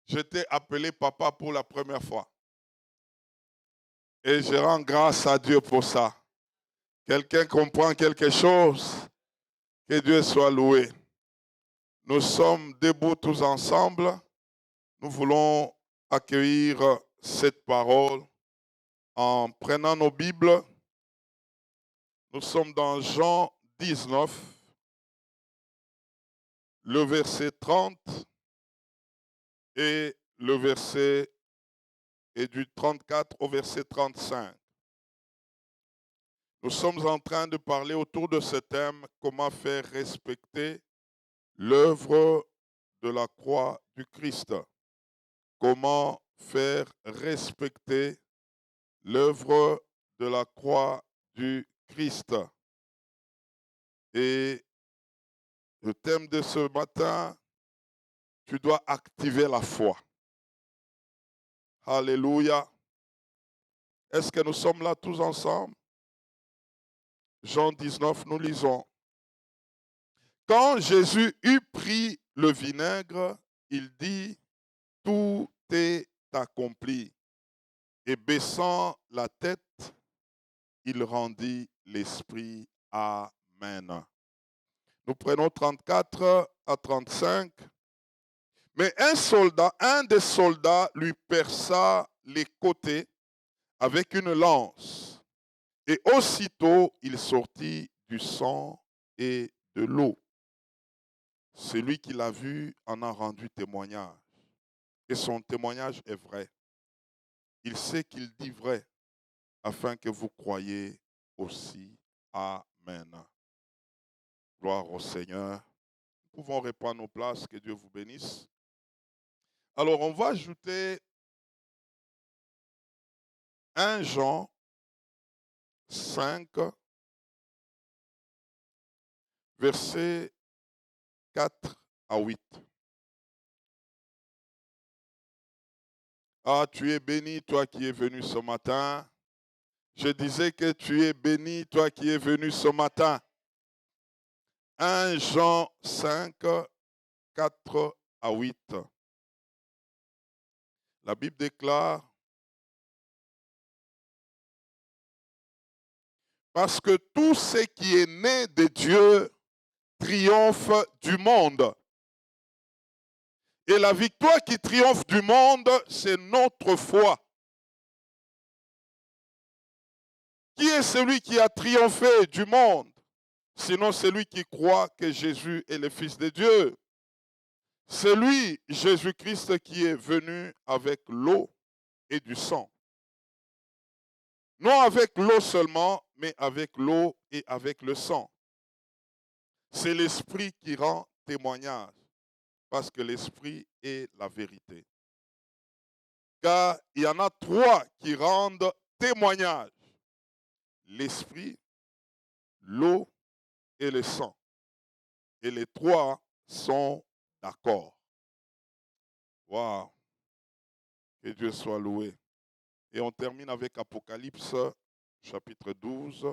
je t'ai appelé papa pour la première fois. Et je rends grâce à Dieu pour ça. Quelqu'un comprend quelque chose? Que Dieu soit loué. Nous sommes debout tous ensemble. Nous voulons accueillir cette parole en prenant nos Bibles. Nous sommes dans Jean 19, le verset 30 et le verset et du 34 au verset 35. Nous sommes en train de parler autour de ce thème, comment faire respecter l'œuvre de la croix du Christ. Comment faire respecter l'œuvre de la croix du Christ. Et le thème de ce matin, tu dois activer la foi. Alléluia. Est-ce que nous sommes là tous ensemble? Jean 19, nous lisons. Quand Jésus eut pris le vinaigre, il dit, tout est accompli. Et baissant la tête, il rendit l'esprit. Amen. Nous prenons 34 à 35. Mais un des soldats lui perça les côtés avec une lance. Et aussitôt, il sortit du sang et de l'eau. Celui qui l'a vu en a rendu témoignage. Et son témoignage est vrai. Il sait qu'il dit vrai, afin que vous croyiez aussi. Amen. Gloire au Seigneur. Nous pouvons reprendre nos places, que Dieu vous bénisse. Alors, on va ajouter 1 Jean 5, versets 4 à 8. Ah, tu es béni, toi qui es venu ce matin. Je disais que tu es béni, toi qui es venu ce matin. 1 Jean 5, 4 à 8. La Bible déclare, parce que tout ce qui est né de Dieu triomphe du monde. Et la victoire qui triomphe du monde, c'est notre foi. Qui est celui qui a triomphé du monde? Sinon celui qui croit que Jésus est le Fils de Dieu. C'est lui, Jésus-Christ, qui est venu avec l'eau et du sang. Non avec l'eau seulement, mais avec l'eau et avec le sang. C'est l'Esprit qui rend témoignage, parce que l'Esprit est la vérité. Car il y en a 3 qui rendent témoignage. L'Esprit, l'eau et le sang. Et les 3 sont d'accord. Waouh! Que Dieu soit loué. Et on termine avec Apocalypse, chapitre 12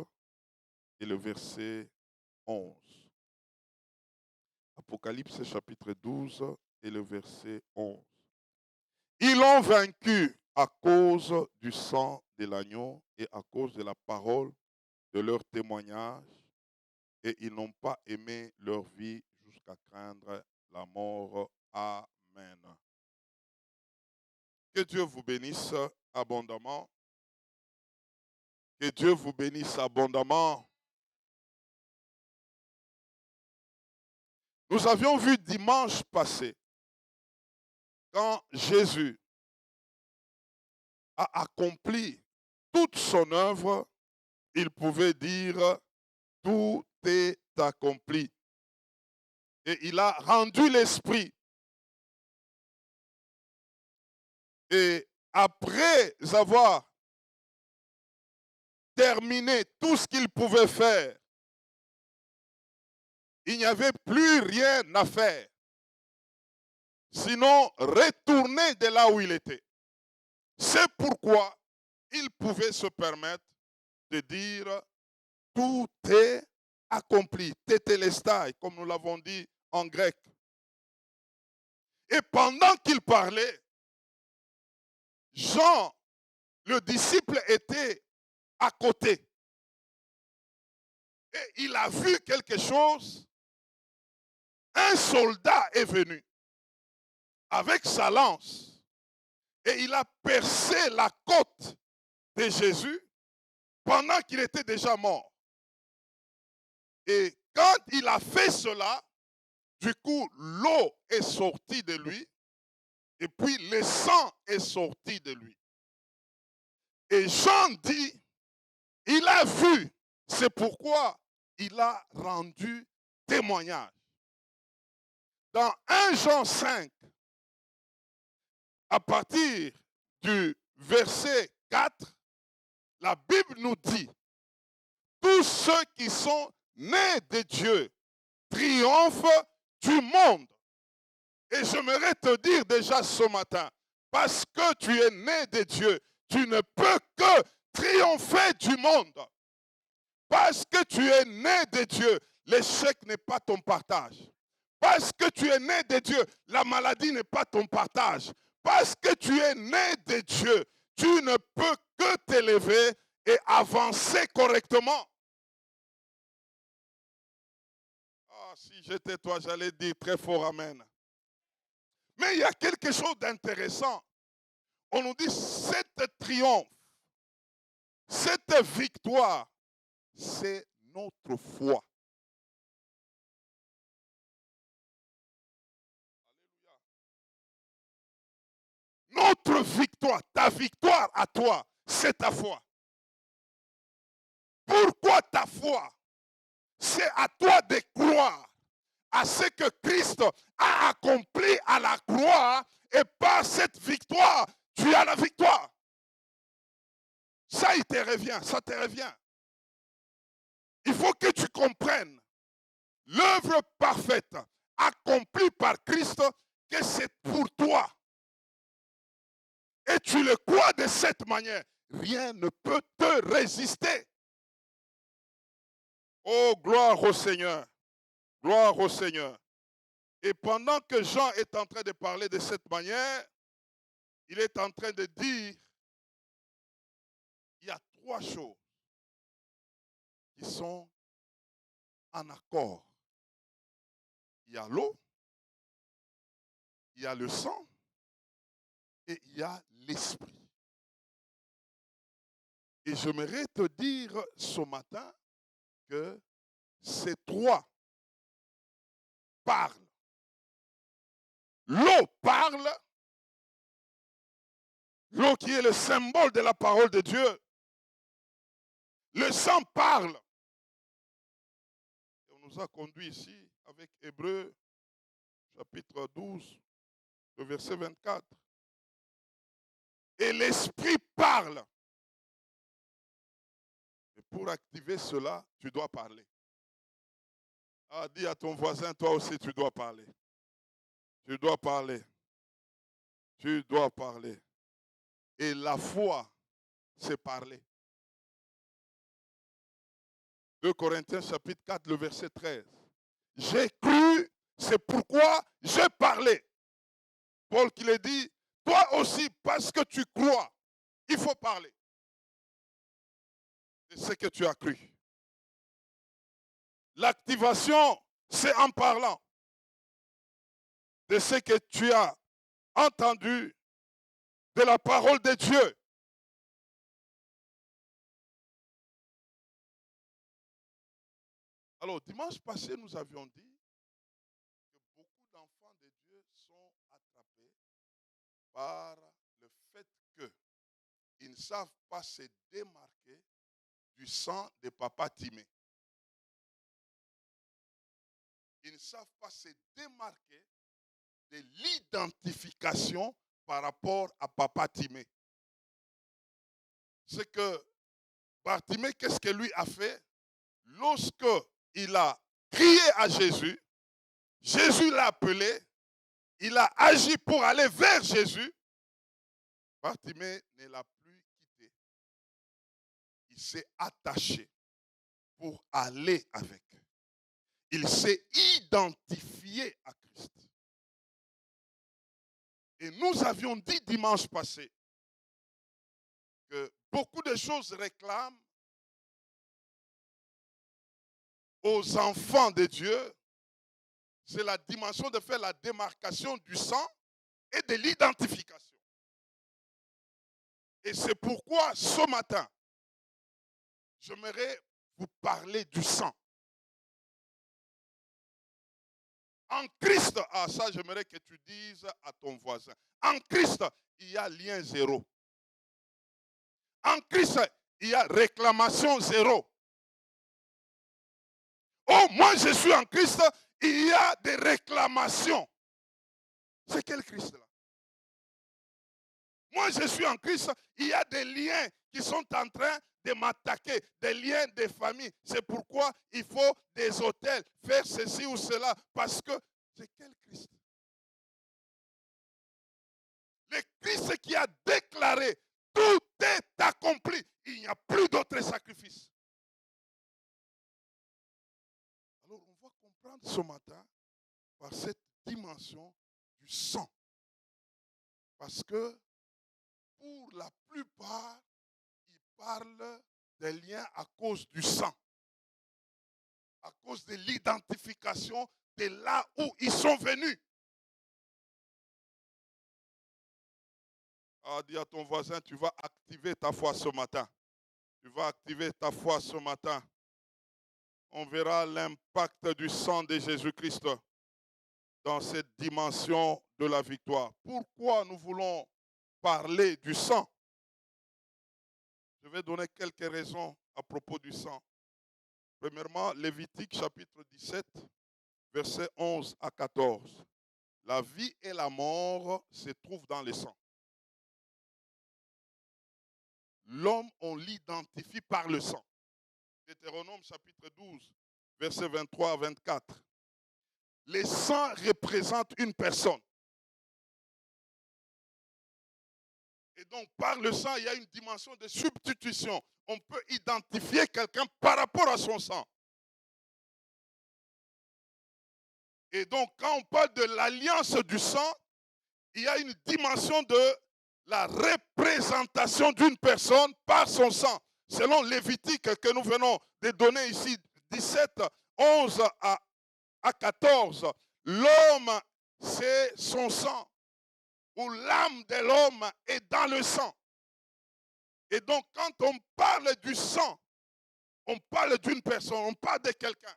et le verset 11. Apocalypse, chapitre 12 et le verset 11. Ils l'ont vaincu à cause du sang de l'agneau et à cause de la parole de leur témoignage, et ils n'ont pas aimé leur vie jusqu'à craindre la mort. Amen. Que Dieu vous bénisse abondamment. Que Dieu vous bénisse abondamment. Nous avions vu dimanche passé, quand Jésus a accompli toute son œuvre, il pouvait dire, tout est accompli. Et il a rendu l'esprit. Et après avoir terminé tout ce qu'il pouvait faire, il n'y avait plus rien à faire. Sinon, retourner de là où il était. C'est pourquoi il pouvait se permettre de dire, tout est accompli. Tétélestai, comme nous l'avons dit en grec. Et pendant qu'il parlait, Jean, le disciple, était à côté. Et il a vu quelque chose. Un soldat est venu avec sa lance et il a percé la côte de Jésus pendant qu'il était déjà mort. Et quand il a fait cela, du coup, l'eau est sortie de lui et puis le sang est sorti de lui. Et Jean dit, il a vu, c'est pourquoi il a rendu témoignage. Dans 1 Jean 5, à partir du verset 4, la Bible nous dit, tous ceux qui sont nés de Dieu triomphent du monde. Et j'aimerais te dire déjà ce matin, parce que tu es né de Dieu, tu ne peux que triompher du monde. Parce que tu es né de Dieu, l'échec n'est pas ton partage. Parce que tu es né de Dieu, la maladie n'est pas ton partage. Parce que tu es né de Dieu, tu ne peux que t'élever et avancer correctement. Ah, si j'étais toi, j'allais dire très fort Amen. Mais il y a quelque chose d'intéressant. On nous dit, cette triomphe, cette victoire, c'est notre foi. Notre victoire, ta victoire à toi, c'est ta foi. Pourquoi ta foi? C'est à toi de croire à ce que Christ a accompli à la croix et par cette victoire, tu as la victoire. Ça, il te revient, ça te revient. Il faut que tu comprennes l'œuvre parfaite accomplie par Christ, que c'est pour toi. Et tu le crois de cette manière, rien ne peut te résister. Oh, gloire au Seigneur. Gloire au Seigneur. Et pendant que Jean est en train de parler de cette manière, il est en train de dire, il y a 3 choses qui sont en accord. Il y a l'eau, il y a le sang et il y a l'esprit. Et j'aimerais te dire ce matin que ces 3 parlent. L'eau parle, l'eau qui est le symbole de la parole de Dieu. Le sang parle. Et on nous a conduit ici avec Hébreux chapitre 12, le verset 24. Et l'esprit parle. Et pour activer cela, tu dois parler. Ah, dis à ton voisin, toi aussi tu dois parler. Tu dois parler. Tu dois parler. Et la foi, c'est parler. 2 Corinthiens chapitre 4, le verset 13. J'ai cru, c'est pourquoi j'ai parlé. Paul qui le dit, toi aussi, parce que tu crois, il faut parler de ce que tu as cru. L'activation, c'est en parlant de ce que tu as entendu de la parole de Dieu. Alors, dimanche passé, nous avions dit que beaucoup d'enfants de Dieu sont attrapés par le fait qu'ils ne savent pas se démarquer du sang de papa Timé. Ils ne savent pas se démarquer de l'identification par rapport à papa Timé. C'est que Bartimée, qu'est-ce que lui a fait? Lorsque il a crié à Jésus, Jésus l'a appelé, il a agi pour aller vers Jésus. Bartimée ne l'a plus quitté. Il s'est attaché pour aller avec. Il s'est identifié à Christ. Et nous avions dit dimanche passé que beaucoup de choses réclament aux enfants de Dieu, c'est la dimension de faire la démarcation du sang et de l'identification. Et c'est pourquoi ce matin, j'aimerais vous parler du sang. En Christ, ah ça j'aimerais que tu dises à ton voisin, en Christ, il y a lien zéro. En Christ, il y a réclamation zéro. Oh, moi je suis en Christ, il y a des réclamations. C'est quel Christ là? Moi je suis en Christ, il y a des liens qui sont en train de m'attaquer, des liens de famille. C'est pourquoi il faut des hôtels, faire ceci ou cela, parce que c'est quel Christ? Le Christ qui a déclaré, tout est accompli, il n'y a plus d'autre sacrifice. Alors on va comprendre ce matin par cette dimension du sang. Parce que pour la plupart, ils parlent des liens à cause du sang. À cause de l'identification de là où ils sont venus. Ah, dis à ton voisin, tu vas activer ta foi ce matin. Tu vas activer ta foi ce matin. On verra l'impact du sang de Jésus-Christ dans cette dimension de la victoire. Pourquoi nous voulons parler du sang? Je vais donner quelques raisons à propos du sang. Premièrement, Lévitique chapitre 17, versets 11 à 14. La vie et la mort se trouvent dans le sang. L'homme, on l'identifie par le sang. Deutéronome chapitre 12, versets 23 à 24. Le sang représente une personne. Et donc, par le sang, il y a une dimension de substitution. On peut identifier quelqu'un par rapport à son sang. Et donc, quand on parle de l'alliance du sang, il y a une dimension de la représentation d'une personne par son sang. Selon Lévitique que nous venons de donner ici, 17, 11 à 14, l'homme, c'est son sang, ou l'âme de l'homme est dans le sang. Et donc, quand on parle du sang, on parle d'une personne, on parle de quelqu'un.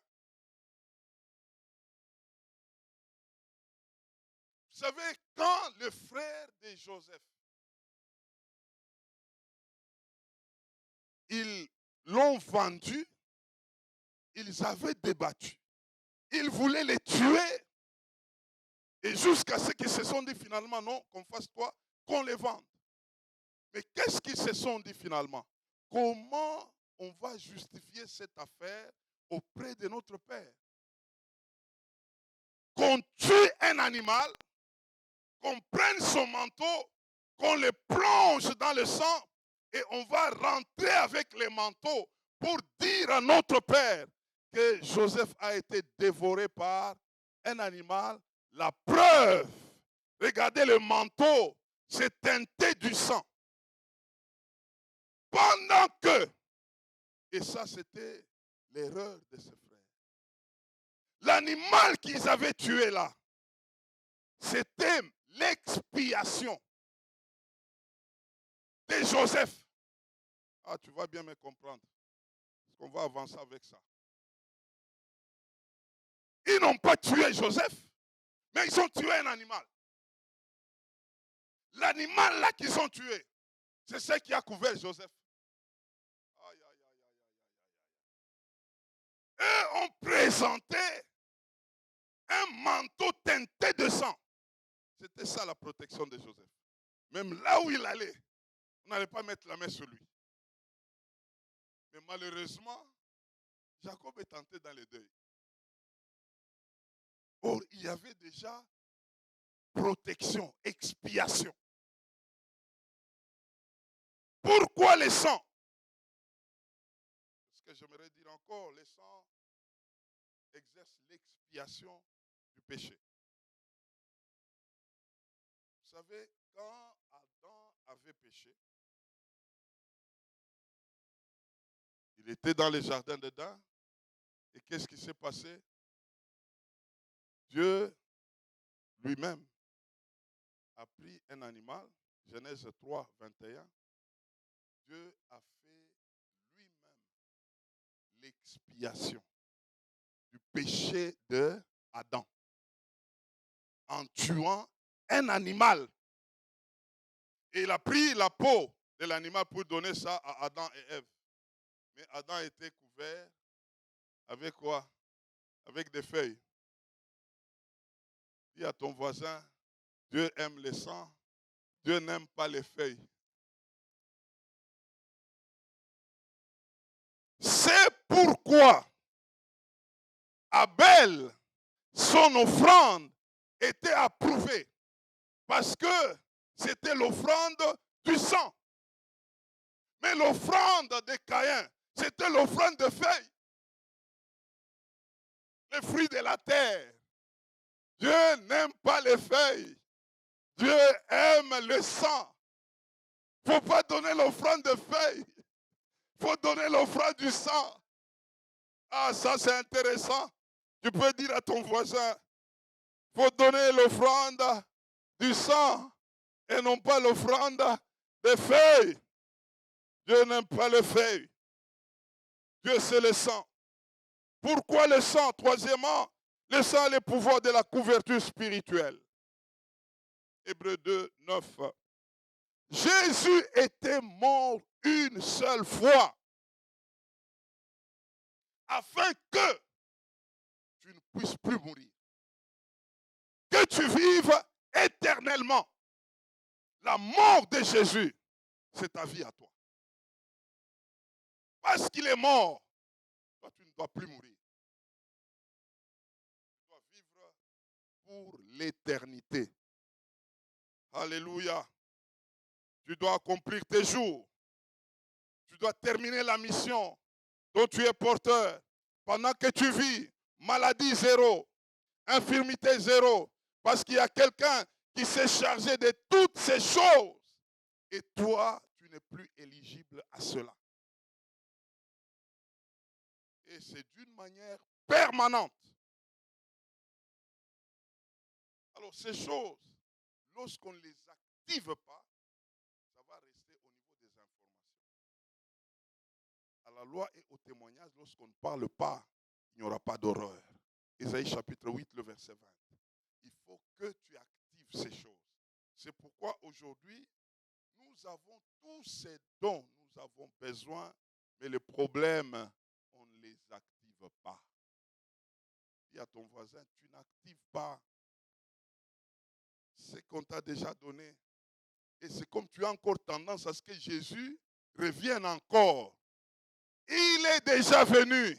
Vous savez, quand le frère de Joseph, ils l'ont vendu, ils avaient débattu. Ils voulaient les tuer. Et jusqu'à ce qu'ils se sont dit finalement, non, qu'on fasse quoi? Qu'on les vende. Mais qu'est-ce qu'ils se sont dit finalement? Comment on va justifier cette affaire auprès de notre Père? Qu'on tue un animal, qu'on prenne son manteau, qu'on le plonge dans le sang et on va rentrer avec les manteaux pour dire à notre Père que Joseph a été dévoré par un animal. La preuve, regardez le manteau, c'est teinté du sang. Pendant que, et ça c'était l'erreur de ses frères, l'animal qu'ils avaient tué là, c'était l'expiation de Joseph. Ah, tu vas bien me comprendre. Parce qu'on va avancer avec ça. Ils n'ont pas tué Joseph, mais ils ont tué un animal. L'animal là qu'ils ont tué, c'est ce qui a couvert Joseph. Aïe, aïe, aïe, aïe, aïe. Eux ont présenté un manteau teinté de sang. C'était ça la protection de Joseph. Même là où il allait, on n'allait pas mettre la main sur lui. Mais malheureusement, Jacob est tenté dans le deuil. Or, il y avait déjà protection, expiation. Pourquoi le sang? Ce que j'aimerais dire encore, le sang exerce l'expiation du péché. Vous savez, quand Adam avait péché, Il était dans les jardins d'Éden. Et qu'est-ce qui s'est passé? Dieu lui-même a pris un animal, Genèse 3, 21. Dieu a fait lui-même l'expiation du péché de Adam en tuant un animal. Et il a pris la peau de l'animal pour donner ça à Adam et Ève. Mais Adam était couvert avec quoi? Avec des feuilles. Dis à ton voisin, Dieu aime le sang, Dieu n'aime pas les feuilles. C'est pourquoi Abel, son offrande était approuvée. Parce que c'était l'offrande du sang. Mais l'offrande de Caïn, c'était l'offrande de feuilles. Les fruits de la terre. Dieu n'aime pas les feuilles. Dieu aime le sang. Il ne faut pas donner l'offrande de feuilles. Il faut donner l'offrande du sang. Ah, ça c'est intéressant. Tu peux dire à ton voisin, il faut donner l'offrande du sang et non pas l'offrande des feuilles. Dieu n'aime pas les feuilles. Dieu c'est le sang. Pourquoi le sang? Troisièmement, le sang est le pouvoir de la couverture spirituelle. Hébreux 2, 9. Jésus était mort une seule fois afin que tu ne puisses plus mourir. Que tu vives éternellement. La mort de Jésus, c'est ta vie à toi. Parce qu'il est mort, toi tu ne dois plus mourir. Tu dois vivre pour l'éternité. Alléluia. Tu dois accomplir tes jours. Tu dois terminer la mission dont tu es porteur. Pendant que tu vis, maladie zéro, infirmité zéro. Parce qu'il y a quelqu'un qui s'est chargé de toutes ces choses. Et toi, tu n'es plus éligible à cela. Et c'est d'une manière permanente. Alors ces choses, lorsqu'on ne les active pas, ça va rester au niveau des informations. À la loi et au témoignage, lorsqu'on ne parle pas, il n'y aura pas d'horreur. Ésaïe chapitre 8, le verset 20. Il faut que tu actives ces choses. C'est pourquoi aujourd'hui, nous avons tous ces dons, nous avons besoin, mais le problème, on ne les active pas. Dis à ton voisin, tu n'actives pas ce qu'on t'a déjà donné. Et c'est comme tu as encore tendance à ce que Jésus revienne encore. Il est déjà venu.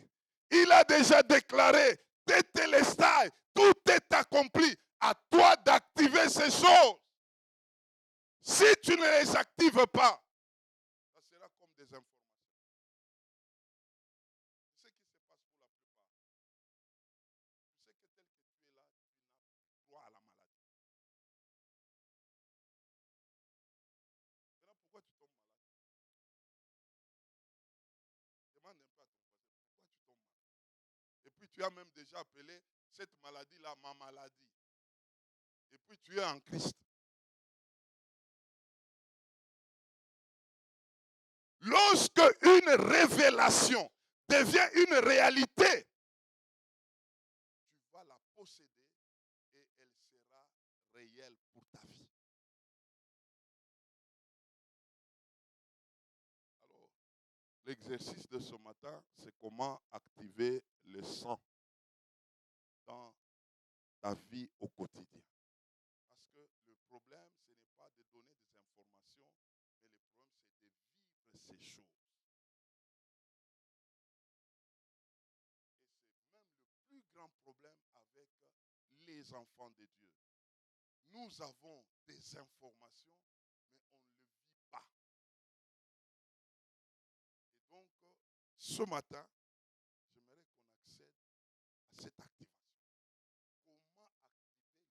Il a déjà déclaré, tétélestai, tout est accompli. À toi d'activer ces choses. Si tu ne les actives pas, ça sera comme des informations. C'est ce qui se passe pour la plupart. Tu sais que tel que tu es là, tu n'as plus droit à la maladie. Maintenant, pourquoi tu tombes malade? Demande un peu à ton voisin, pourquoi tu tombes malade? Et puis tu as même déjà appelé cette maladie-là ma maladie. Et puis tu es en Christ. Lorsque une révélation devient une réalité, tu vas la posséder et elle sera réelle pour ta vie. Alors, l'exercice de ce matin, c'est comment activer le sang dans ta vie au quotidien. Parce que le problème, ce n'est pas de donner des informations, mais le problème, c'est de vivre ces choses. Et c'est même le plus grand problème avec les enfants de Dieu. Nous avons des informations, mais on ne le vit pas. Et donc, ce matin, j'aimerais qu'on accède à cette activation. Comment activer le sang?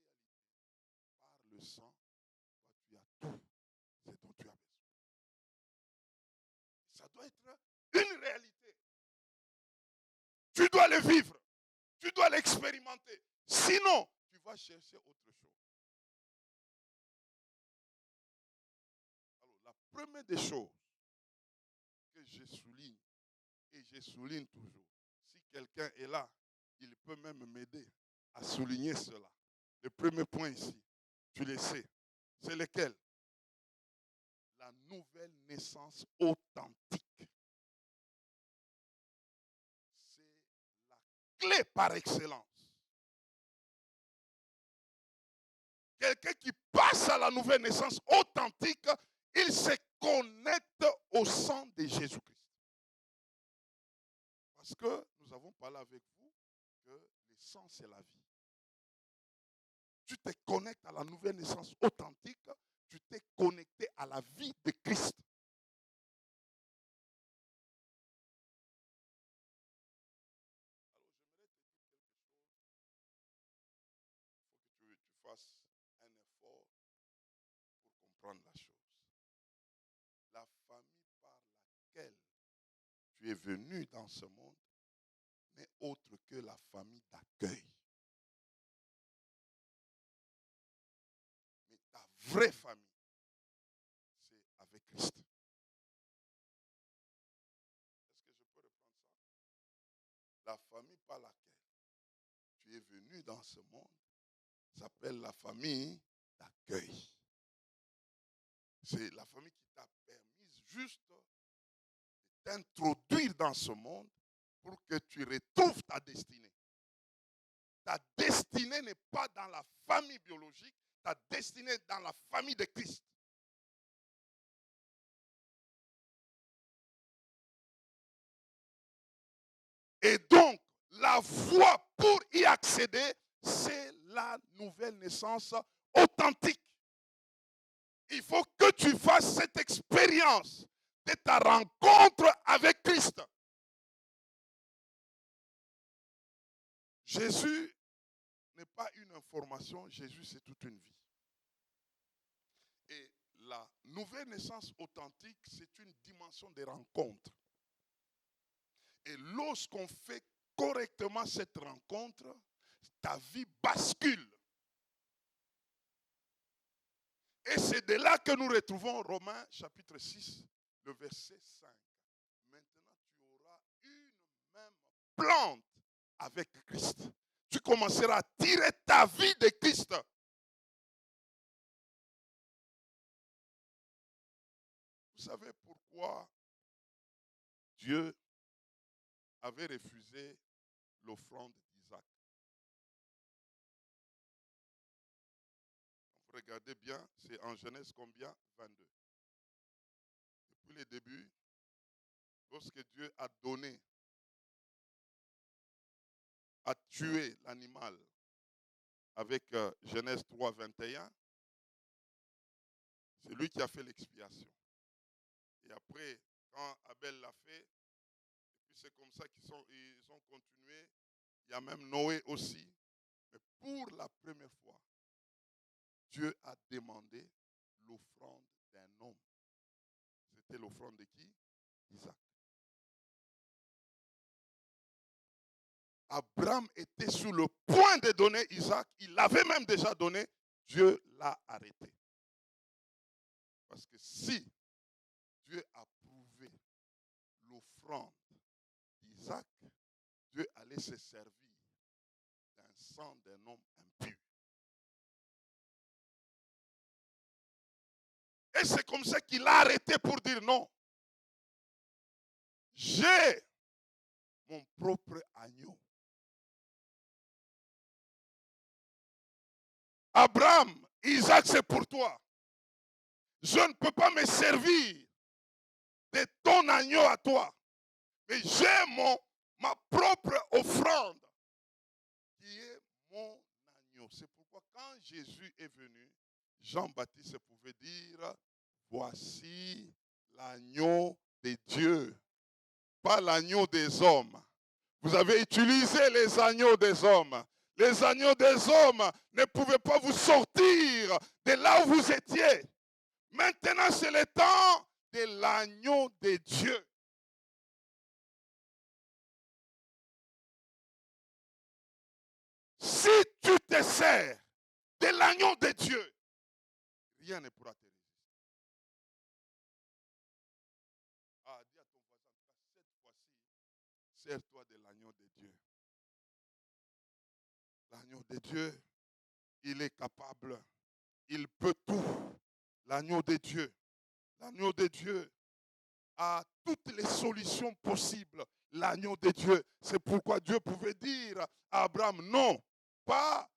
Parce qu'en réalité, par le sang, toi, tu as tout ce dont tu as besoin. Ça doit être une réalité. Tu dois le vivre. Tu dois l'expérimenter. Sinon, tu vas chercher autre chose. Alors, la première des choses que je souligne, et je souligne toujours, si quelqu'un est là, il peut même m'aider à souligner cela. Le premier point ici, tu le sais, c'est lequel? La nouvelle naissance authentique. C'est la clé par excellence. Quelqu'un qui passe à la nouvelle naissance authentique, il se connecte au sang de Jésus-Christ. Parce que nous avons parlé avec vous que le sang, c'est la vie. Tu te connectes à la nouvelle naissance authentique, tu t'es connecté à la vie de Christ. Alors, j'aimerais te dire quelque chose. Il faut que tu fasses un effort pour comprendre la chose. La famille par laquelle tu es venu dans ce monde n'est autre que la famille d'accueil. Mais ta vraie famille, c'est avec Christ. Est-ce que je peux reprendre ça? La famille par laquelle tu es venu dans ce monde s'appelle la famille d'accueil. C'est la famille qui t'a permis juste de t'introduire dans ce monde pour que tu retrouves ta destinée. Ta destinée n'est pas dans la famille biologique, ta destinée est dans la famille de Christ. Et donc, la voie pour y accéder, c'est la nouvelle naissance authentique. Il faut que tu fasses cette expérience de ta rencontre avec Christ. Jésus n'est pas une information, Jésus c'est toute une vie. Et la nouvelle naissance authentique, c'est une dimension de rencontre. Et lorsqu'on fait correctement cette rencontre, ta vie bascule. Et c'est de là que nous retrouvons Romains chapitre 6, le verset 5. Maintenant, tu auras une même plante avec Christ. Tu commenceras à tirer ta vie de Christ. Vous savez pourquoi Dieu avait refusé l'offrande d'Isaac? Vous regardez bien, c'est en Genèse combien? 22. Depuis le début, lorsque Dieu a donné, a tué l'animal avec Genèse 3, 21, c'est lui qui a fait l'expiation. Et après, quand Abel l'a fait, et puis c'est comme ça qu'ils ont continué. Il y a même Noé aussi. Mais pour la première fois, Dieu a demandé l'offrande d'un homme. C'était l'offrande de qui? Isaac. Abraham était sur le point de donner Isaac. Il l'avait même déjà donné. Dieu l'a arrêté. Parce que si Dieu a prouvé l'offrande d'Isaac, Dieu allait se servir d'un sang d'un homme impur. Et c'est comme ça qu'il a arrêté pour dire non. J'ai mon propre agneau. Abraham, Isaac, c'est pour toi. Je ne peux pas me servir de ton agneau à toi. Mais j'ai ma propre offrande qui est mon agneau. C'est pourquoi quand Jésus est venu, Jean-Baptiste pouvait dire, voici l'agneau de Dieu, pas l'agneau des hommes. Vous avez utilisé les agneaux des hommes. Les agneaux des hommes ne pouvaient pas vous sortir de là où vous étiez. Maintenant, c'est le temps de l'agneau de Dieu. Si tu te sers de l'agneau de Dieu, rien ne pourra te résister. Ah, dis à ton voisin, cette fois-ci, sers-toi de l'agneau de Dieu. L'agneau de Dieu, il est capable, il peut tout. L'agneau de Dieu. L'agneau de Dieu a toutes les solutions possibles. L'agneau de Dieu. C'est pourquoi Dieu pouvait dire à Abraham, non, pas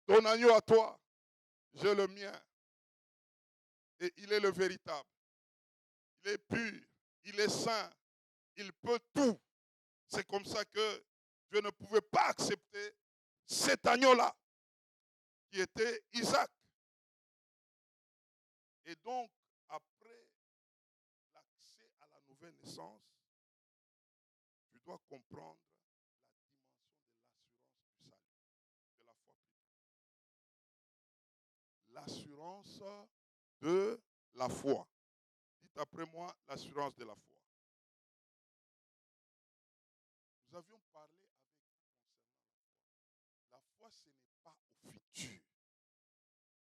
ton agneau à toi, j'ai le mien. Et il est le véritable. Il est pur, il est saint, il peut tout. C'est comme ça que Dieu ne pouvait pas accepter cet agneau-là, qui était Isaac. Et donc, après l'accès à la nouvelle naissance, tu dois comprendre la dimension de l'assurance du salut, de la foi. L'assurance de la foi. Dites après moi, l'assurance de la foi. Nous avions parlé avec vous concernant la foi. La foi, ce n'est pas au futur.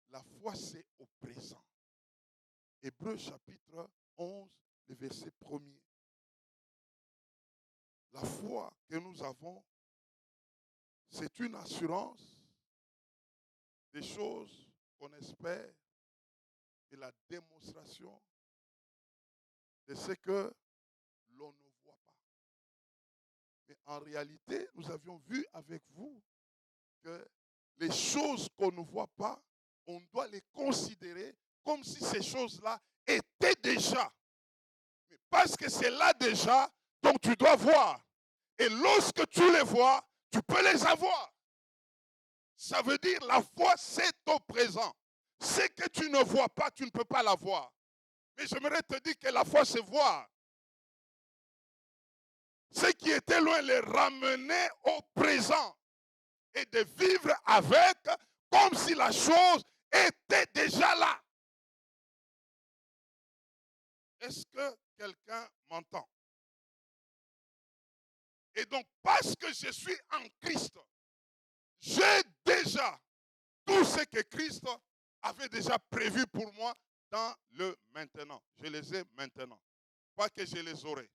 La foi, c'est au présent. Hébreux chapitre 11, le verset 1er. La foi que nous avons, c'est une assurance des choses qu'on espère et la démonstration de ce que l'on ne voit pas. Mais en réalité, nous avions vu avec vous que les choses qu'on ne voit pas, on doit les considérer comme si ces choses-là étaient déjà. Mais parce que c'est là déjà, donc tu dois voir. Et lorsque tu les vois, tu peux les avoir. Ça veut dire la foi, c'est au présent. Ce que tu ne vois pas, tu ne peux pas l'avoir. Mais j'aimerais te dire que la foi, c'est voir. Ce qui était loin, les ramener au présent et de vivre avec comme si la chose était déjà là. Est-ce que quelqu'un m'entend? Et donc, parce que je suis en Christ, j'ai déjà tout ce que Christ avait déjà prévu pour moi dans le maintenant. Je les ai maintenant. Pas que je les aurai.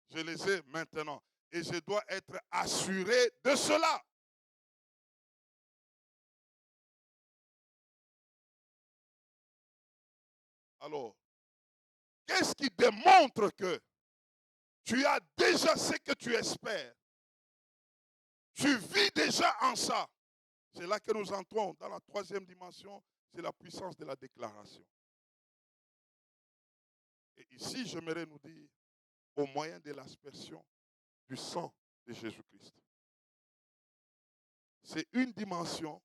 Je les ai maintenant. Et je dois être assuré de cela. Alors, qu'est-ce qui démontre que tu as déjà ce que tu espères? Tu vis déjà en ça. C'est là que nous entrons dans la troisième dimension, c'est la puissance de la déclaration. Et ici, j'aimerais nous dire, au moyen de l'aspersion du sang de Jésus-Christ. C'est une dimension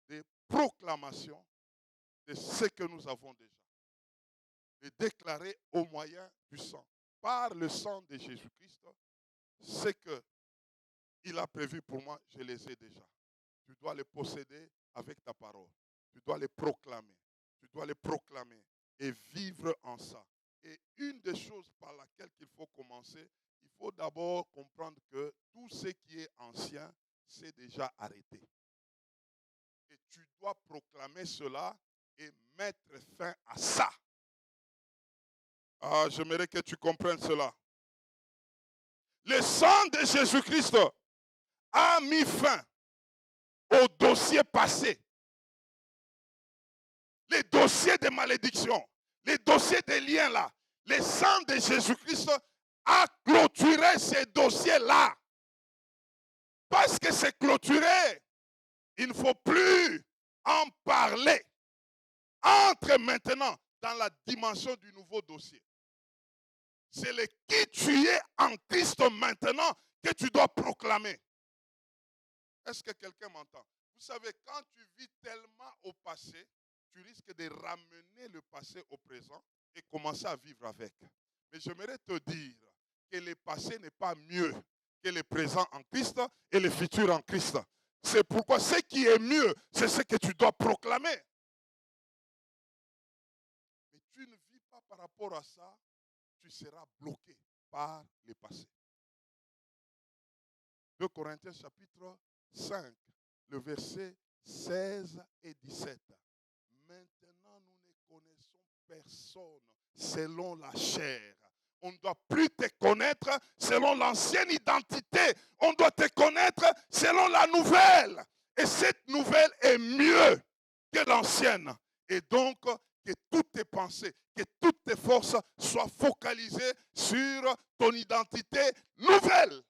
de proclamation de ce que nous avons déjà. De déclarer au moyen du sang. Par le sang de Jésus-Christ, ce qu'il a prévu pour moi, je les ai déjà. Tu dois les posséder avec ta parole. Tu dois les proclamer. Tu dois les proclamer et vivre en ça. Et une des choses par laquelle il faut commencer, il faut d'abord comprendre que tout ce qui est ancien, c'est déjà arrêté. Et tu dois proclamer cela et mettre fin à ça. Ah, j'aimerais que tu comprennes cela. Le sang de Jésus-Christ a mis fin au dossier passé. Les dossiers de malédiction, les dossiers de liens là. Le sang de Jésus-Christ a clôturé ces dossiers-là. Parce que c'est clôturé, il ne faut plus en parler. Entre maintenant dans la dimension du nouveau dossier. C'est le qui tu es en Christ maintenant que tu dois proclamer. Est-ce que quelqu'un m'entend? Vous savez, quand tu vis tellement au passé, tu risques de ramener le passé au présent et commencer à vivre avec. Mais j'aimerais te dire que le passé n'est pas mieux que le présent en Christ et le futur en Christ. C'est pourquoi ce qui est mieux, c'est ce que tu dois proclamer. Mais tu ne vis pas par rapport à ça, tu seras bloqué par le passé. 2 Corinthiens chapitre 5, le verset 16 et 17. Maintenant, nous ne connaissons personne selon la chair. On ne doit plus te connaître selon l'ancienne identité. On doit te connaître selon la nouvelle. Et cette nouvelle est mieux que l'ancienne. Et donc, que toutes tes pensées, que toutes tes forces soient focalisées sur ton identité nouvelle.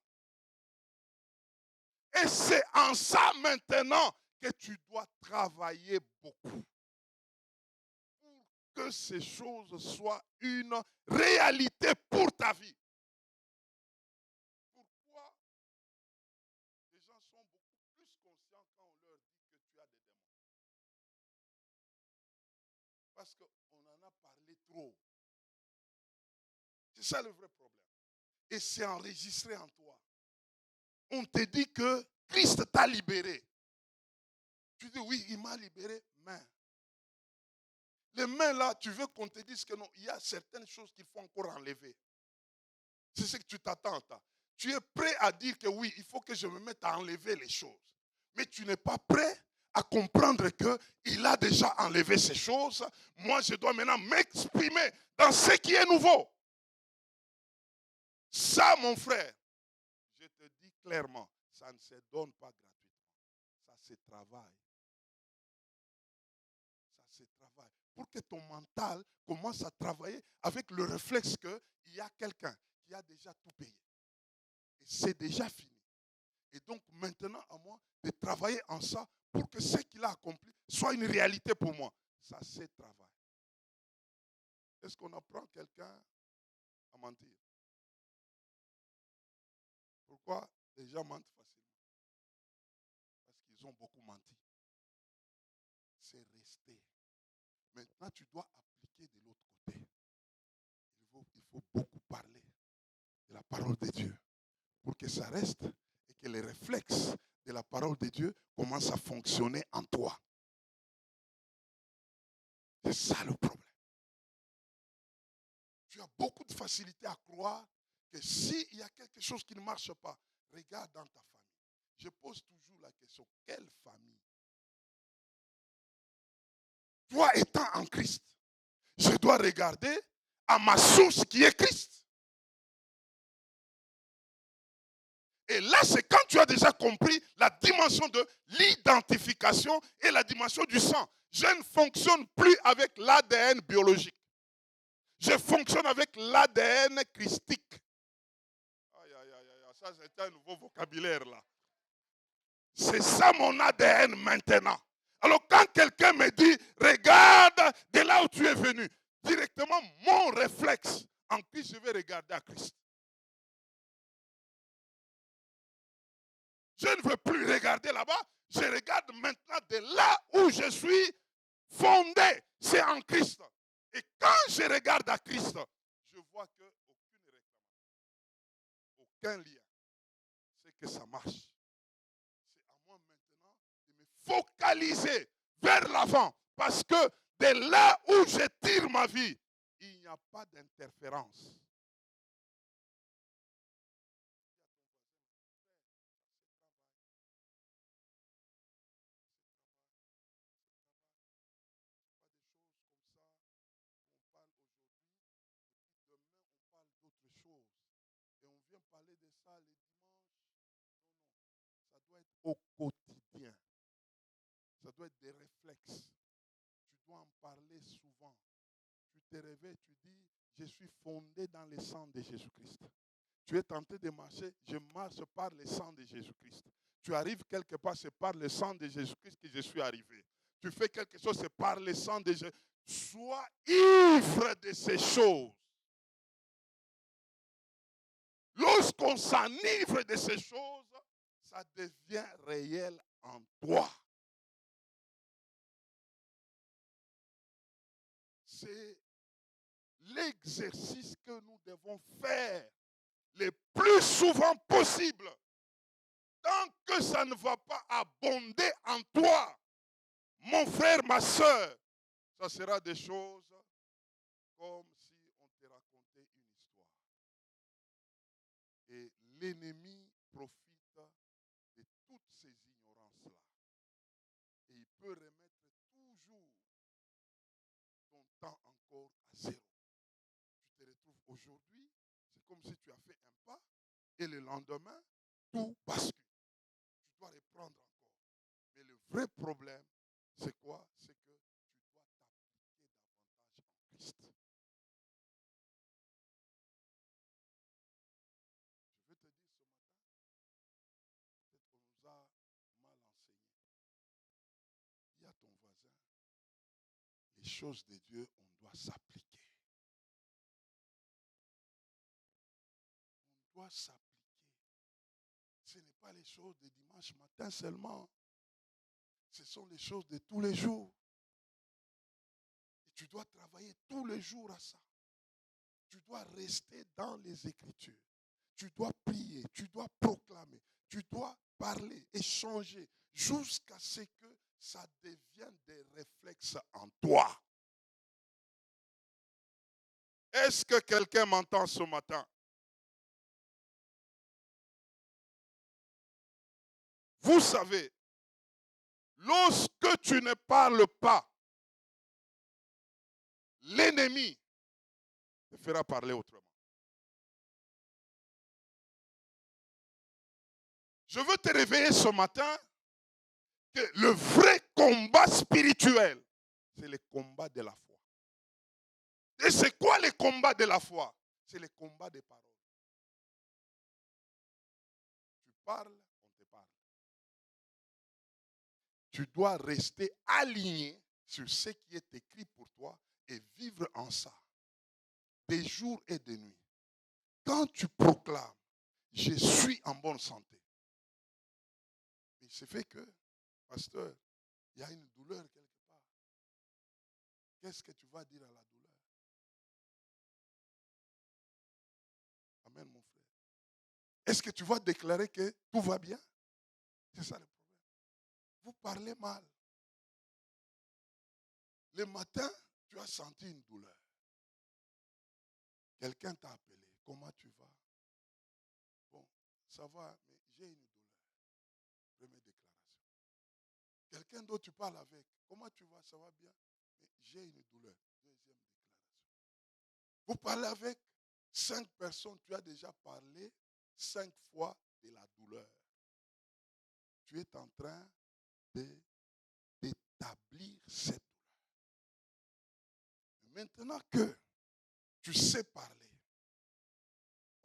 Et c'est en ça maintenant que tu dois travailler beaucoup pour que ces choses soient une réalité pour ta vie. Pourquoi les gens sont beaucoup plus conscients quand on leur dit que tu as des démons? Parce qu'on en a parlé trop. C'est ça le vrai problème. Et c'est enregistré en toi. On te dit que Christ t'a libéré. Tu dis oui, il m'a libéré, mais les mains là, tu veux qu'on te dise que non, il y a certaines choses qu'il faut encore enlever. C'est ce que tu t'attends. Tu es prêt à dire que oui, il faut que je me mette à enlever les choses. Mais tu n'es pas prêt à comprendre qu'il a déjà enlevé ces choses. Moi, je dois maintenant m'exprimer dans ce qui est nouveau. Ça, mon frère, je te dis clairement, ça ne se donne pas gratuitement. Ça se travaille. Ça se travaille. Pour que ton mental commence à travailler avec le réflexe qu'il y a quelqu'un qui a déjà tout payé. Et c'est déjà fini. Et donc maintenant à moi de travailler en ça pour que ce qu'il a accompli soit une réalité pour moi. Ça, c'est travail. Est-ce qu'on apprend quelqu'un à mentir? Pourquoi les gens mentent facilement? Parce qu'ils ont beaucoup menti. C'est resté. Maintenant, tu dois appliquer de l'autre côté. Il faut beaucoup parler de la parole de Dieu pour que ça reste et que les réflexes de la parole de Dieu commencent à fonctionner en toi. C'est ça le problème. Tu as beaucoup de facilité à croire que s'il y a quelque chose qui ne marche pas, regarde dans ta famille. Je pose toujours la question, quelle famille? Toi étant en Christ, je dois regarder à ma source qui est Christ. Et là, c'est quand tu as déjà compris la dimension de l'identification et la dimension du sang. Je ne fonctionne plus avec l'ADN biologique. Je fonctionne avec l'ADN christique. Aïe, aïe, aïe, aïe, ça c'est un nouveau vocabulaire là. C'est ça mon ADN maintenant. Alors quand quelqu'un me dit, regarde de là où tu es venu, directement mon réflexe, en Christ, je vais regarder à Christ. Je ne veux plus regarder là-bas, je regarde maintenant de là où je suis fondé, c'est en Christ. Et quand je regarde à Christ, je vois qu'aucune réclamation, aucun lien, c'est que ça marche. C'est à moi maintenant de me focaliser vers l'avant. Parce que de là où je tire ma vie, il n'y a pas d'interférence. Pas des choses comme ça, on parle aujourd'hui, et puis demain on parle d'autres choses. Et on vient parler de ça les dimanches. Non, non. Ça doit être au quotidien. Ça doit être des réflexes. Tu dois en parler souvent. Tu te réveilles, tu dis, je suis fondé dans le sang de Jésus-Christ. Tu es tenté de marcher, je marche par le sang de Jésus-Christ. Tu arrives quelque part, c'est par le sang de Jésus-Christ que je suis arrivé. Tu fais quelque chose, c'est par le sang de Jésus. Sois ivre de ces choses. Lorsqu'on s'enivre de ces choses, ça devient réel en toi. C'est l'exercice que nous devons faire le plus souvent possible. Tant que ça ne va pas abonder en toi, mon frère, ma soeur, ça sera des choses comme si on te racontait une histoire. Et l'ennemi profite de toutes ces ignorances-là. Et il peut remettre toujours ton temps encore à zéro. Tu te retrouves aujourd'hui, c'est comme si tu as fait un pas et le lendemain, tout bascule. Tu dois reprendre encore. Mais le vrai problème, c'est quoi? C'est que tu dois t'appliquer davantage en Christ. Je veux te dire ce matin, peut-être qu'on nous a mal enseigné. Dis à ton voisin, les choses de Dieu, on doit s'appliquer. On doit s'appliquer. Ce n'est pas les choses de dimanche matin seulement. Ce sont les choses de tous les jours. Et tu dois travailler tous les jours à ça. Tu dois rester dans les Écritures. Tu dois prier, tu dois proclamer, tu dois parler, échanger, jusqu'à ce que ça devienne des réflexes en toi. Est-ce que quelqu'un m'entend ce matin? Vous savez, lorsque tu ne parles pas, l'ennemi te fera parler autrement. Je veux te réveiller ce matin que le vrai combat spirituel, c'est le combat de la foi. Et c'est quoi le combat de la foi? C'est le combat des paroles. Tu parles, on te parle. Tu dois rester aligné sur ce qui est écrit pour toi et vivre en ça, des jours et des nuits. Quand tu proclames, je suis en bonne santé. Il se fait que, pasteur, il y a une douleur quelque part. Qu'est-ce que tu vas dire à la douleur? Amen, mon frère. Est-ce que tu vas déclarer que tout va bien? C'est ça le problème. Vous parlez mal. Le matin, tu as senti une douleur. Quelqu'un t'a appelé. Comment tu vas? Bon, ça va, mais j'ai une douleur. Première déclaration. Quelqu'un d'autre, tu parles avec. Comment tu vas? Ça va bien? Mais j'ai une douleur. Deuxième déclaration. Vous parlez avec 5 personnes. Tu as déjà parlé 5 fois de la douleur. Tu es en train d'établir cette douleur. Maintenant que tu sais parler,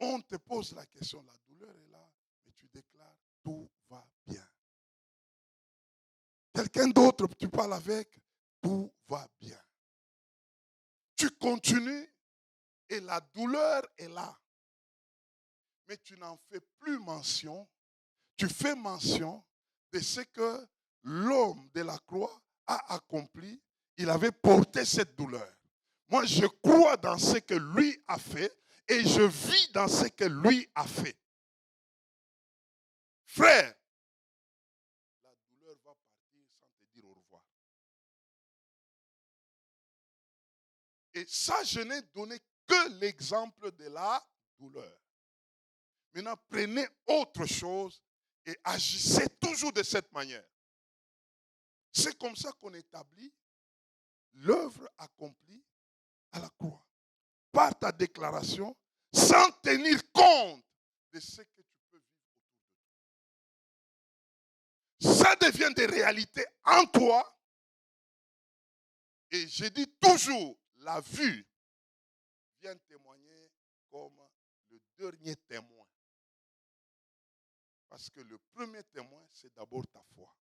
on te pose la question, la douleur est là, mais tu déclares, tout va bien. Quelqu'un d'autre, tu parles avec, tout va bien. Tu continues et la douleur est là. Mais tu n'en fais plus mention. Tu fais mention de ce que l'homme de la croix a accompli. Il avait porté cette douleur. Moi, je crois dans ce que lui a fait et je vis dans ce que lui a fait. Frère, la douleur va partir sans te dire au revoir. Et ça, je n'ai donné que l'exemple de la douleur. Maintenant, prenez autre chose et agissez toujours de cette manière. C'est comme ça qu'on établit l'œuvre accomplie à la croix. Par ta déclaration, sans tenir compte de ce que tu peux vivre autour de toi. Ça devient des réalités en toi. Et je dis toujours, la vue vient témoigner comme le dernier témoin. Parce que le premier témoin, c'est d'abord ta foi.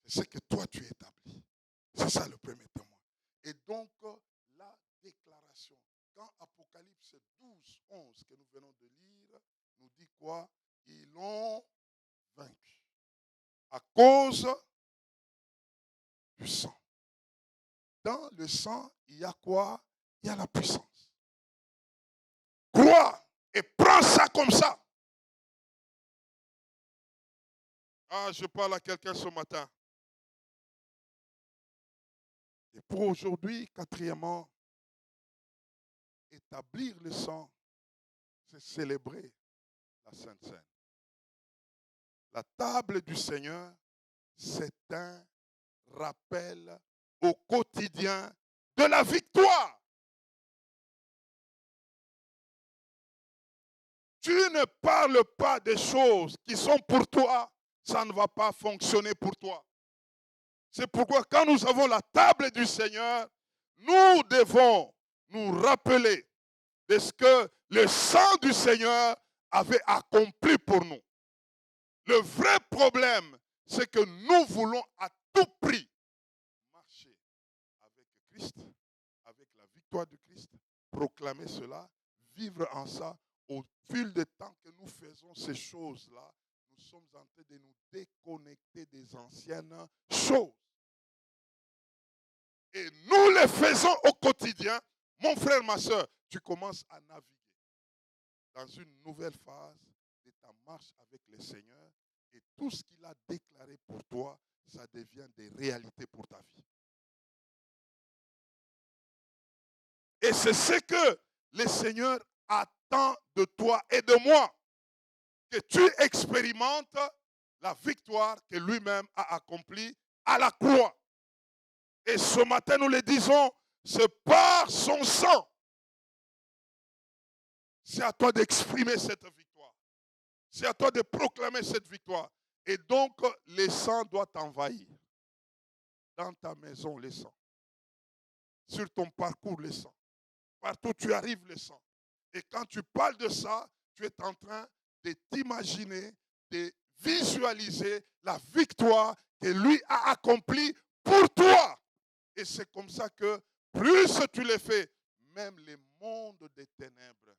C'est ce que toi tu établis. C'est ça le premier témoin. Et donc, la déclaration. Quand Apocalypse 12, 11, que nous venons de lire, nous dit quoi? Ils l'ont vaincu. À cause du sang. Dans le sang, il y a quoi? Il y a la puissance. Crois et prends ça comme ça. Ah, je parle à quelqu'un ce matin. Et pour aujourd'hui, quatrièmement, établir le sang, c'est célébrer la Sainte Seine. La table du Seigneur, c'est un rappel au quotidien de la victoire. Tu ne parles pas des choses qui sont pour toi, ça ne va pas fonctionner pour toi. C'est pourquoi quand nous avons la table du Seigneur, nous devons nous rappeler de ce que le sang du Seigneur avait accompli pour nous. Le vrai problème, c'est que nous voulons à tout prix marcher avec Christ, avec la victoire de Christ, proclamer cela, vivre en ça. Au fil du temps que nous faisons ces choses-là, nous sommes en train de nous déconnecter des anciennes choses. Et nous les faisons au quotidien. Mon frère, ma soeur, tu commences à naviguer dans une nouvelle phase de ta marche avec le Seigneur. Et tout ce qu'il a déclaré pour toi, ça devient des réalités pour ta vie. Et c'est ce que le Seigneur attend de toi et de moi. Que tu expérimentes la victoire que lui-même a accomplie à la croix. Et ce matin, nous le disons, c'est par son sang. C'est à toi d'exprimer cette victoire. C'est à toi de proclamer cette victoire. Et donc, le sang doit t'envahir. Dans ta maison, le sang. Sur ton parcours, le sang. Partout où tu arrives, le sang. Et quand tu parles de ça, tu es en train de t'imaginer, de visualiser la victoire que lui a accomplie pour toi. Et c'est comme ça que plus tu le fais, même le monde des ténèbres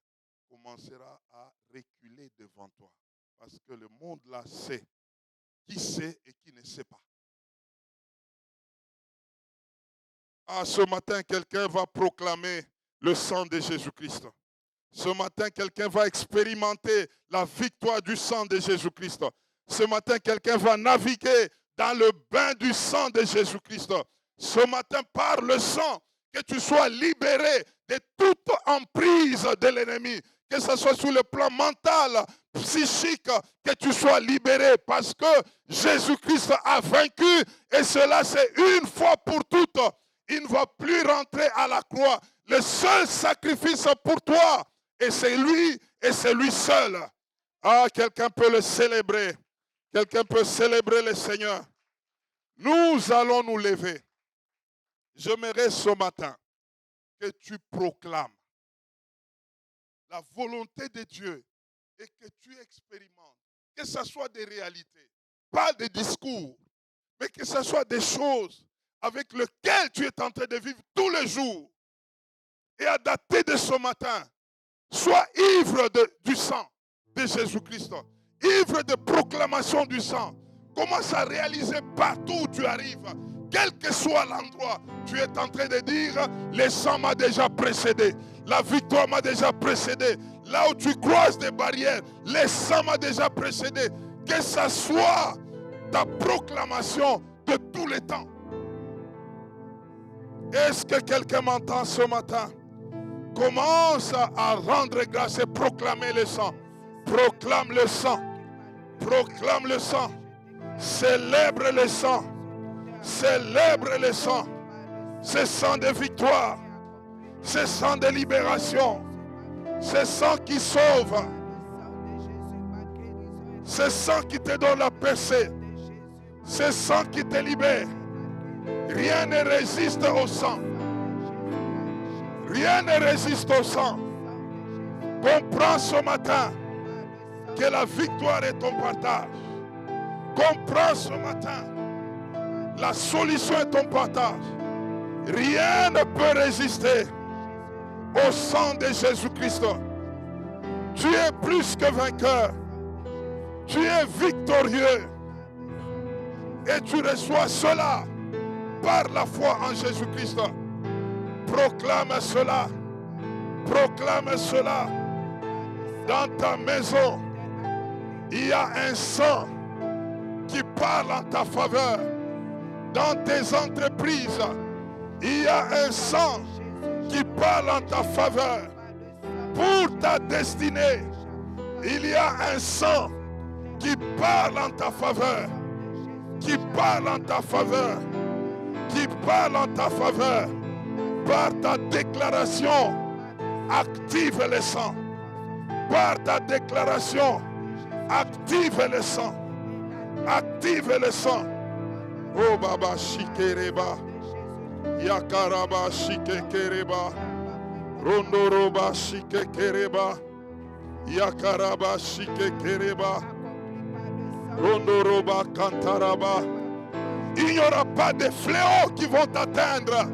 commencera à reculer devant toi. Parce que le monde là sait qui sait et qui ne sait pas. Ah, ce matin, quelqu'un va proclamer le sang de Jésus-Christ. Ce matin, quelqu'un va expérimenter la victoire du sang de Jésus-Christ. Ce matin, quelqu'un va naviguer dans le bain du sang de Jésus-Christ. Ce matin, par le sang, que tu sois libéré de toute emprise de l'ennemi. Que ce soit sur le plan mental, psychique, que tu sois libéré parce que Jésus-Christ a vaincu. Et cela, c'est une fois pour toutes. Il ne va plus rentrer à la croix. Le seul sacrifice pour toi, et c'est lui seul. Ah, quelqu'un peut le célébrer. Quelqu'un peut célébrer le Seigneur. Nous allons nous lever. J'aimerais ce matin que tu proclames la volonté de Dieu et que tu expérimentes, que ce soit des réalités, pas des discours, mais que ce soit des choses avec lesquelles tu es en train de vivre tous les jours. Et à dater de ce matin, sois ivre du sang de Jésus-Christ, ivre de proclamation du sang. Commence à réaliser partout où tu arrives, quel que soit l'endroit, tu es en train de dire, le sang m'a déjà précédé, la victoire m'a déjà précédé. Là où tu croises des barrières, le sang m'a déjà précédé. Que ce soit ta proclamation de tous les temps. Est-ce que quelqu'un m'entend ce matin? Commence à rendre grâce et proclamer le sang. Proclame le sang. Proclame le sang. Célèbre le sang. Célèbre le sang. Ce sang de victoire. Ce sang de libération. Ce sang qui sauve. Ce sang qui te donne la percée. Ce sang qui te libère. Rien ne résiste au sang. Rien ne résiste au sang. Comprends ce matin que la victoire est ton partage. Comprends ce matin, la solution est ton partage. Rien ne peut résister au sang de Jésus-Christ. Tu es plus que vainqueur. Tu es victorieux. Et tu reçois cela par la foi en Jésus-Christ. Proclame cela. Proclame cela. Dans ta maison, il y a un sang qui parle en ta faveur. Dans tes entreprises, il y a un sang qui parle en ta faveur. Pour ta destinée, il y a un sang qui parle en ta faveur, qui parle en ta faveur, qui parle en ta faveur. Par ta déclaration, active le sang. Par ta déclaration, active le sang. Active le sang. Oh Baba Shikereba. Yakaraba Shikekereba. Rondoroba Shikekereba. Yakaraba Shikekereba. Rondoroba Kantaraba. Il n'y aura pas de fléaux qui vont t'atteindre.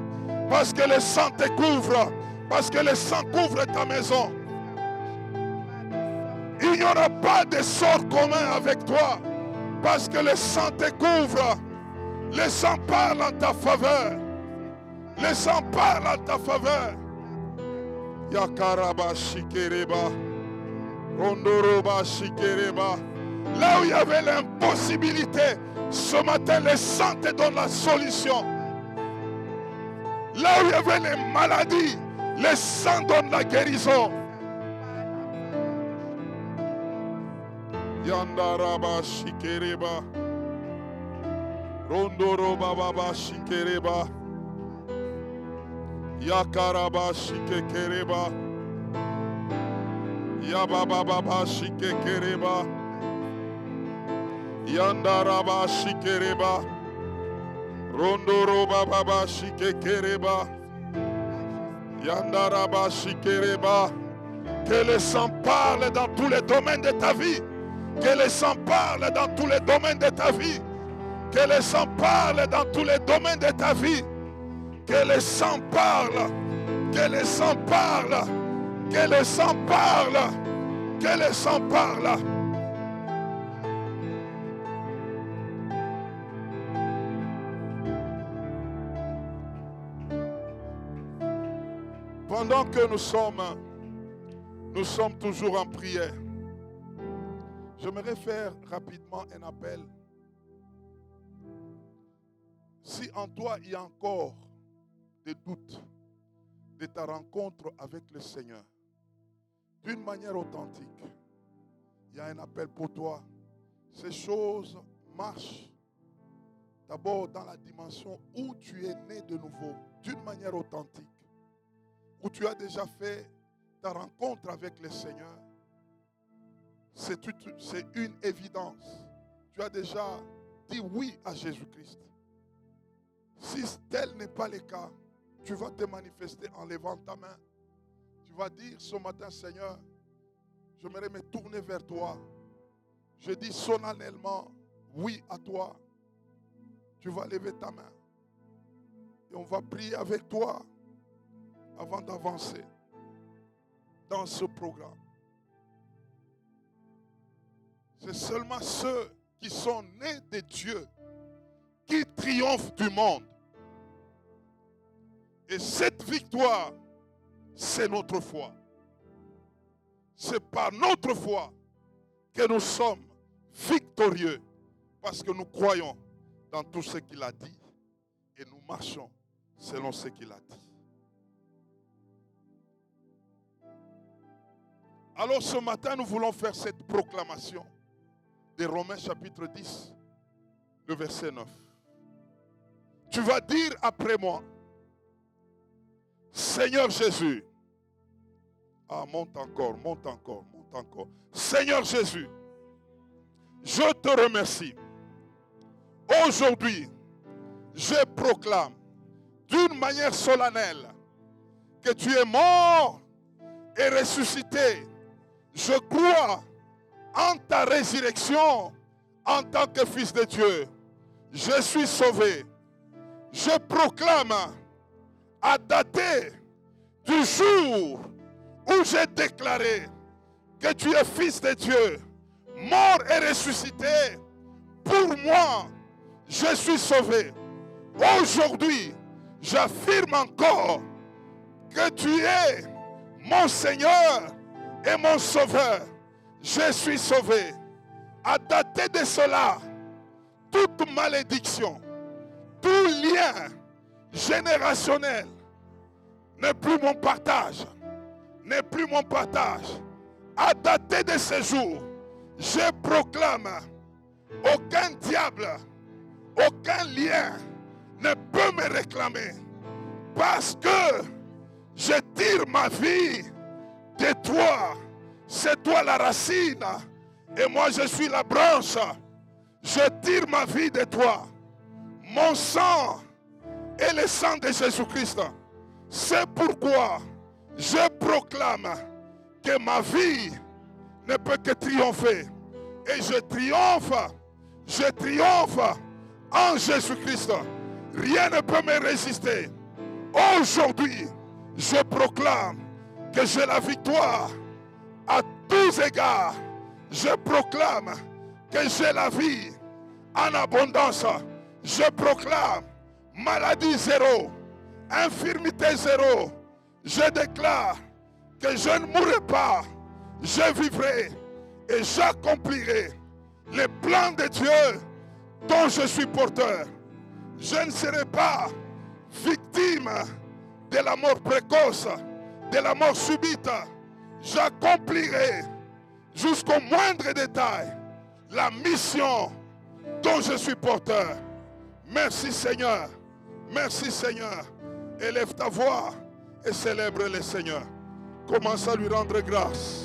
Parce que le sang te couvre. Parce que le sang couvre ta maison. Il n'y aura pas de sort commun avec toi. Parce que le sang te couvre. Le sang parle en ta faveur. Le sang parle en ta faveur. Yakaraba Shikereba. Rondoroba Shikereba. Là où il y avait l'impossibilité, ce matin, le sang te donne la solution. Là où il y avait les maladies, le sang donne la guérison. Yandaraba Shikereba. Rondoroba Baba Shikereba. Yakaraba Shikekereba. Yababa Baba Shikekereba. Yandaraba Shikereba. Rondoroba Baba Shikekereba. Yandaraba Shikereba. Que le sang parle dans tous les domaines de ta vie. Que le sang parle dans tous les domaines de ta vie. Que le sang parle dans tous les domaines de ta vie. Que le sang parle. Que le sang parle. Que le sang parle. Que le sang parle. Pendant que nous sommes toujours en prière, j'aimerais faire rapidement un appel. Si en toi il y a encore des doutes de ta rencontre avec le Seigneur, d'une manière authentique, il y a un appel pour toi. Ces choses marchent d'abord dans la dimension où tu es né de nouveau, d'une manière authentique. Où tu as déjà fait ta rencontre avec le Seigneur, c'est une évidence. Tu as déjà dit oui à Jésus-Christ. Si tel n'est pas le cas, tu vas te manifester en levant ta main. Tu vas dire ce matin, Seigneur, j'aimerais me tourner vers toi. Je dis solennellement oui à toi. Tu vas lever ta main. Et on va prier avec toi avant d'avancer dans ce programme. C'est seulement ceux qui sont nés de Dieu qui triomphent du monde. Et cette victoire, c'est notre foi. C'est par notre foi que nous sommes victorieux parce que nous croyons dans tout ce qu'il a dit et nous marchons selon ce qu'il a dit. Alors ce matin, nous voulons faire cette proclamation de Romains chapitre 10, le verset 9. Tu vas dire après moi, Seigneur Jésus, monte encore. Seigneur Jésus, je te remercie. Aujourd'hui, je proclame d'une manière solennelle que tu es mort et ressuscité. Je crois en ta résurrection en tant que fils de Dieu. Je suis sauvé. Je proclame à dater du jour où j'ai déclaré que tu es fils de Dieu, mort et ressuscité. Pour moi, je suis sauvé. Aujourd'hui, j'affirme encore que tu es mon Seigneur et mon Sauveur. Je suis sauvé. À dater de cela, toute malédiction, tout lien générationnel n'est plus mon partage. N'est plus mon partage. À dater de ce jour, Je proclame, aucun diable, aucun lien ne peut me réclamer. Parce que je tire ma vie de toi. C'est toi la racine et moi je suis la branche. Je tire ma vie de toi. Mon sang est le sang de Jésus-Christ. C'est pourquoi je proclame que ma vie ne peut que triompher. Et je triomphe en Jésus-Christ. Rien ne peut me résister. Aujourd'hui, je proclame que j'ai la victoire à tous égards. Je proclame que j'ai la vie en abondance. Je proclame maladie zéro, infirmité zéro. Je déclare que je ne mourrai pas, je vivrai et j'accomplirai les plans de Dieu dont je suis porteur. Je ne serai pas victime de la mort précoce, de la mort subite. J'accomplirai jusqu'au moindre détail la mission dont je suis porteur. Merci Seigneur. Merci Seigneur. Élève ta voix et célèbre le Seigneur. Commence à lui rendre grâce.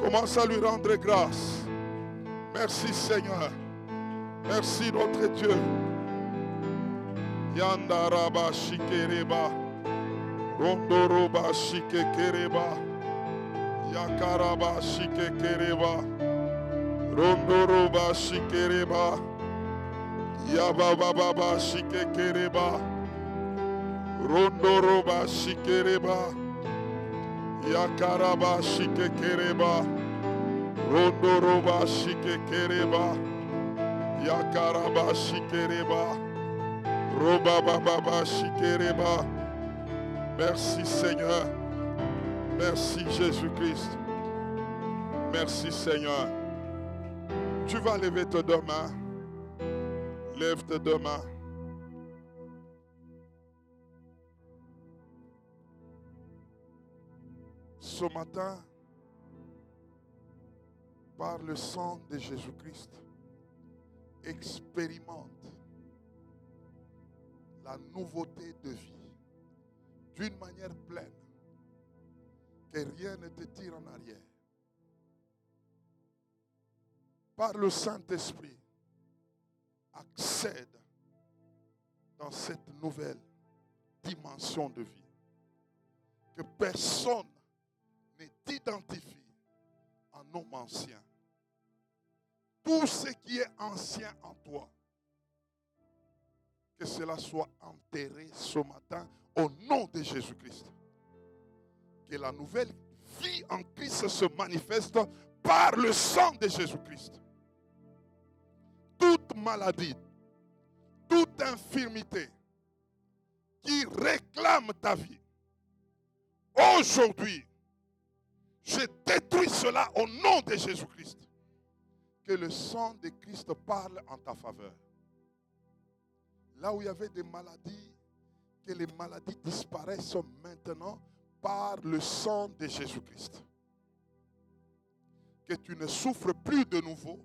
Commence à lui rendre grâce. Merci Seigneur. Merci notre Dieu. Yandaraba shikereba. Rondoroba shikekereba. Yakaraba shikekereba. Rondoroba shikereba. Yabababa shikekereba. Rondoroba shikereba. Yakaraba shikekereba. Rondoroba shikekereba. Yakaraba shikereba. Robababa shikereba. Merci Seigneur. Merci Jésus-Christ. Merci Seigneur. Tu vas lever tes deux mains. Lève tes deux mains. Ce matin, par le sang de Jésus-Christ, expérimente la nouveauté de vie d'une manière pleine, que rien ne te tire en arrière. Par le Saint-Esprit, accède dans cette nouvelle dimension de vie. Que personne ne t'identifie en homme ancien. Tout ce qui est ancien en toi, que cela soit enterré ce matin au nom de Jésus-Christ. Que la nouvelle vie en Christ se manifeste par le sang de Jésus-Christ. Toute maladie, toute infirmité qui réclame ta vie, aujourd'hui, je détruis cela au nom de Jésus-Christ. Que le sang de Christ parle en ta faveur. Là où il y avait des maladies, que les maladies disparaissent maintenant par le sang de Jésus-Christ. Que tu ne souffres plus de nouveau,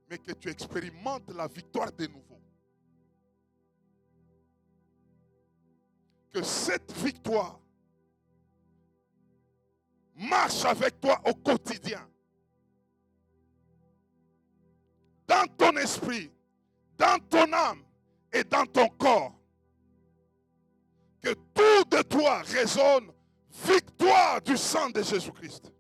mais que tu expérimentes la victoire de nouveau. Que cette victoire marche avec toi au quotidien. Dans ton esprit, dans ton âme et dans ton corps. Que tout de toi résonne victoire du sang de Jésus-Christ.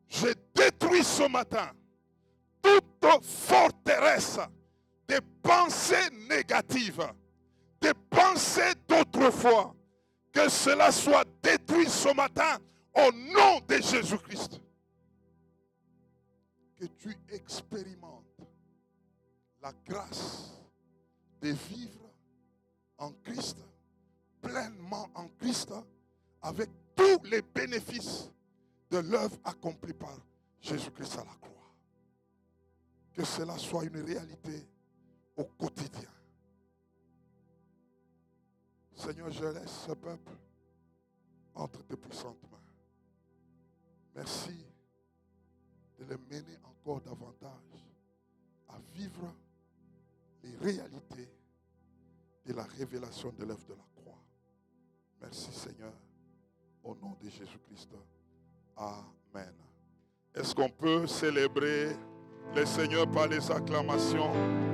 Je détruis ce matin toute forteresse des pensées négatives, des pensées d'autrefois. Que cela soit détruit ce matin au nom de Jésus-Christ. Que tu expérimentes la grâce de vivre en Christ, pleinement en Christ, avec tous les bénéfices de l'œuvre accomplie par Jésus-Christ à la croix. Que cela soit une réalité au quotidien. Seigneur, je laisse ce peuple entre tes puissantes mains. Merci de les mener encore davantage à vivre les réalités de la révélation de l'œuvre de la croix. Merci Seigneur, au nom de Jésus-Christ. Amen. Est-ce qu'on peut célébrer le Seigneur par les acclamations?